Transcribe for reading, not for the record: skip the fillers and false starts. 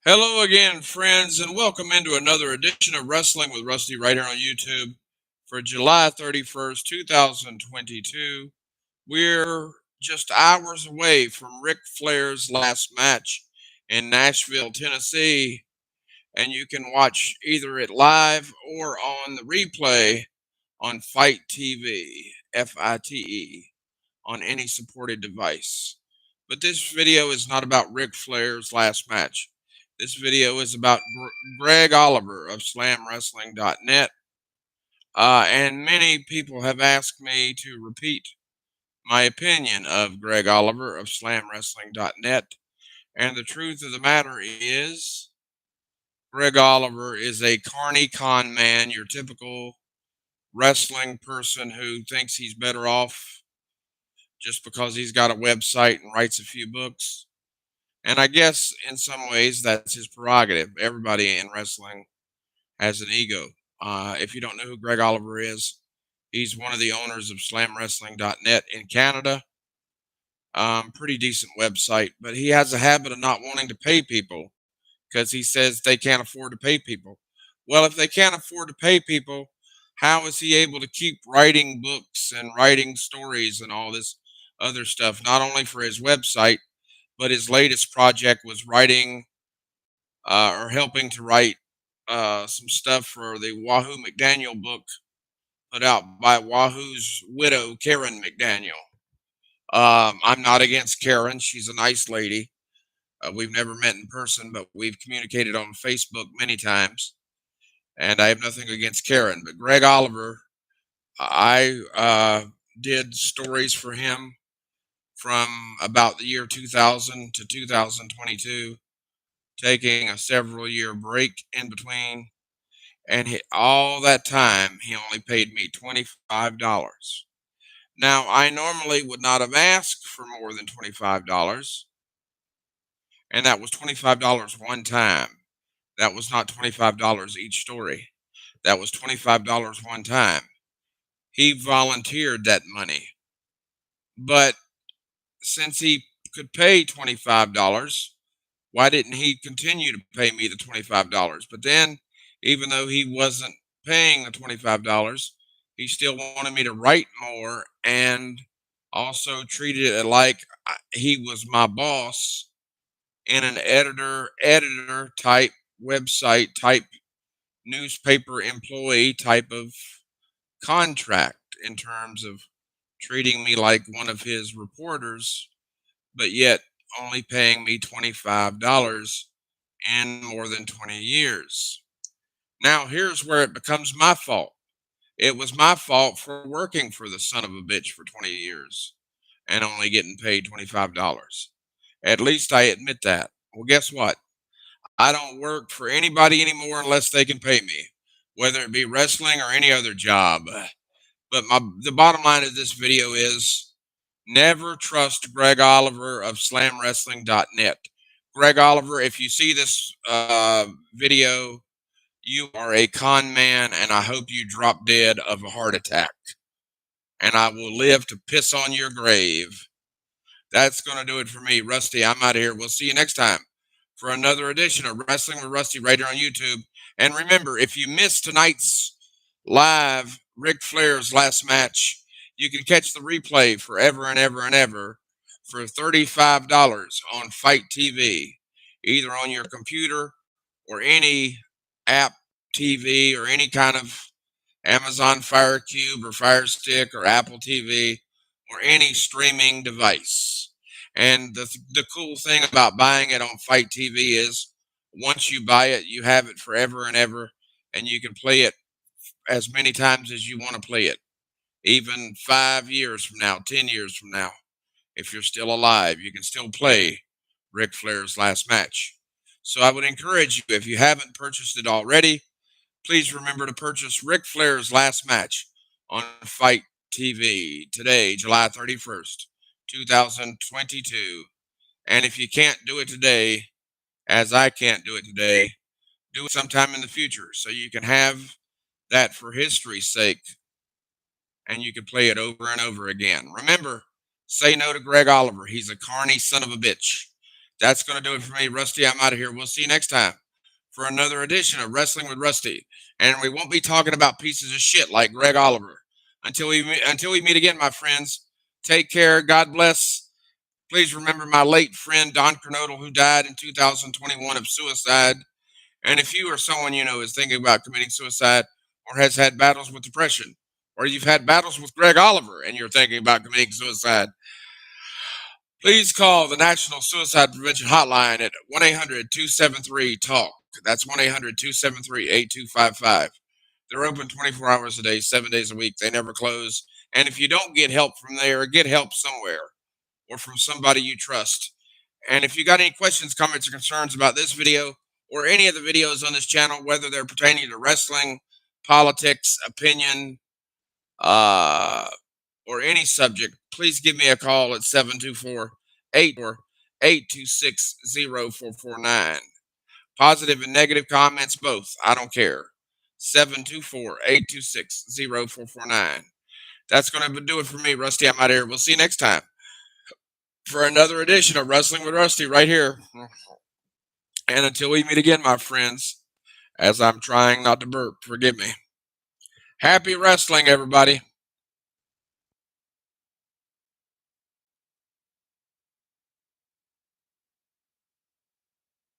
Hello again, friends, and welcome into another edition of Wrestling with Rusty right here on YouTube for July 31st, 2022. We're just hours away from Ric Flair's last match in Nashville, Tennessee, and you can watch either it live or on the replay on Fight TV, FITE, on any supported device. But this video is not about Ric Flair's last match. This video is about Greg Oliver of SlamWrestling.net. And many people have asked me to repeat my opinion of Greg Oliver of SlamWrestling.net. And the truth of the matter is, Greg Oliver is a carny con man, your typical wrestling person who thinks he's better off just because he's got a website and writes a few books. And I guess in some ways that's his prerogative. Everybody in wrestling has an ego. If you don't know who Greg Oliver is, he's one of the owners of SlamWrestling.net in Canada. Pretty decent website, but he has a habit of not wanting to pay people because he says they can't afford to pay people. Well, if they can't afford to pay people, how is he able to keep writing books and writing stories and all this other stuff, not only for his website, but his latest project was writing or helping to write some stuff for the Wahoo McDaniel book put out by Wahoo's widow, Karen McDaniel. I'm not against Karen. She's a nice lady. We've never met in person, but we've communicated on Facebook many times. And I have nothing against Karen. But Greg Oliver, I did stories for him from about the year 2000 to 2022, taking a several year break in between. And all that time, he only paid me $25. Now, I normally would not have asked for more than $25, and that was $25 one time. That was not $25 each story. That was $25 one time. He volunteered that money. But since he could pay $25, why didn't he continue to pay me the $25? But then, even though he wasn't paying the $25, he still wanted me to write more and also treated it like he was my boss in an editor type website type newspaper employee type of contract in terms of treating me like one of his reporters, but yet only paying me $25 in more than 20 years. Now, here's where it becomes my fault. It was my fault for working for the son of a bitch for 20 years and only getting paid $25. At least I admit that. Well, guess what? I don't work for anybody anymore unless they can pay me, whether it be wrestling or any other job. But the bottom line of this video is never trust Greg Oliver of SlamWrestling.net. Greg Oliver, if you see this video, you are a con man, and I hope you drop dead of a heart attack. And I will live to piss on your grave. That's going to do it for me. Rusty, I'm out of here. We'll see you next time for another edition of Wrestling with Rusty right here on YouTube. And remember, if you missed tonight's live Ric Flair's last match, you can catch the replay forever and ever and ever for $35 on Fight TV, either on your computer or any app TV or any kind of Amazon Fire Cube or Fire Stick or Apple TV or any streaming device. And the cool thing about buying it on Fight TV is once you buy it, you have it forever and ever, and you can play it as many times as you want to play it. Even 5 years from now, 10 years from now, if you're still alive, you can still play Ric Flair's last match. So I would encourage you, if you haven't purchased it already, please remember to purchase Ric Flair's last match on Fight TV today, July 31st, 2022. And if you can't do it today, as I can't do it today, do it sometime in the future so you can have that for history's sake and you can play it over and over again. Remember, say no to Greg Oliver. He's a carny son of a bitch. That's going to do it for me. Rusty, I'm out of here. We'll see you next time for another edition of Wrestling with Rusty. And we won't be talking about pieces of shit like Greg Oliver. Until we meet again, my friends, take care. God bless. Please remember my late friend Don Kernodle, who died in 2021 of suicide. And if you or someone you know is thinking about committing suicide or has had battles with depression, or you've had battles with Greg Oliver and you're thinking about committing suicide, please call the National Suicide Prevention Hotline at 1-800-273-TALK. That's 1-800-273-8255. They're open 24 hours a day, 7 days a week. They never close. And if you don't get help from there, get help somewhere or from somebody you trust. And if you got any questions, comments, or concerns about this video or any of the videos on this channel, whether they're pertaining to wrestling, politics, opinion, or any subject, please give me a call at 724-826-0449. Positive and negative comments, both. I don't care. 724-826-0449. That's going to do it for me, Rusty. I'm out of here. We'll see you next time for another edition of Wrestling with Rusty right here. And until we meet again, my friends, as I'm trying not to burp, forgive me. Happy wrestling, everybody.